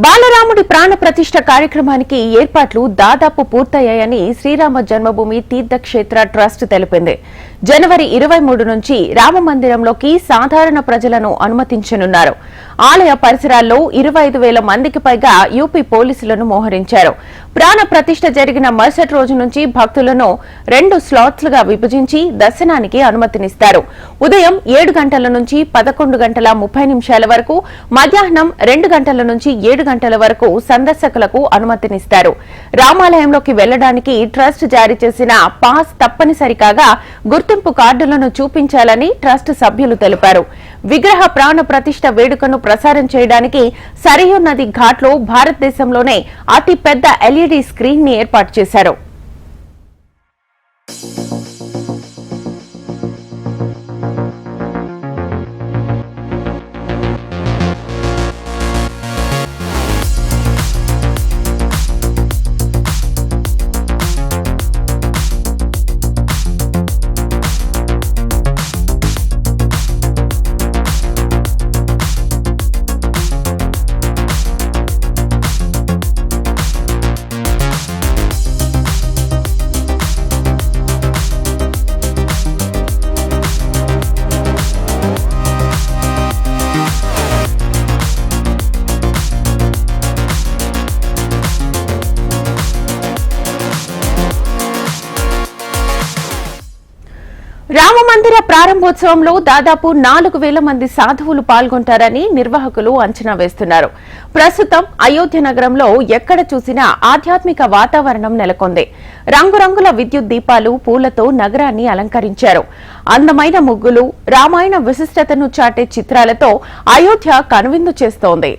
బాలరాముడి ప్రాణ ప్రతిష్ఠ కార్యక్రమానికి ఏర్పాట్లు దాదాపు పూర్తయ్యాయని శ్రీరామ జన్మభూమి తీర్థక్షేత్ర ట్రస్ట్ తెలిపింది. జనవరి 23 నుంచి రామ మందిరంలోకి సాధారణ ప్రజలను అనుమతించనున్నారు. ఆలయ పరిసరాల్లో 25,000 మందికి పైగా యూపీ పోలీసులను మోహరించారు. ప్రాణ ప్రతిష్ఠ జరిగిన మరుసటి రోజు నుంచి భక్తులను 2 స్లాట్లుగా విభజించి దర్శనానికి అనుమతినిస్తారు. ఉదయం 7 గంటల నుంచి 11:30 వరకు, మధ్యాహ్నం 2 గంటల నుంచి 7 గంటల వరకు సందర్శకులకు అనుమతినిస్తారు. రామాలయంలోకి వెళ్లడానికి ట్రస్ట్ జారీ చేసిన పాస్ తప్పనిసరి కాగా గుర్తింపు కార్డులను చూపించాలని ట్రస్ట్ సభ్యులు తెలిపారు. విగ్రహ ప్రాణ ప్రతిష్ఠ వేడుకను ప్రసారం చేయడానికి సరియు నది ఘాట్లో భారతదేశంలోనే అతి పెద్ద ఎల్ఈడీ స్క్రీన్ ని ఏర్పాటు చేశారు. రామమందిర ప్రారంభోత్సవంలో దాదాపు 4,000 మంది సాధువులు పాల్గొంటారని నిర్వాహకులు అంచనా వేస్తున్నారు. ప్రస్తుతం అయోధ్య నగరంలో ఎక్కడ చూసినా ఆధ్యాత్మిక వాతావరణం నెలకొంది. రంగురంగుల విద్యుత్ దీపాలు, పూలతో నగరాన్ని అలంకరించారు. అందమైన ముగ్గులు, రామాయణ విశిష్టతను చాటే చిత్రాలతో అయోధ్య కనువిందు చేస్తోంది.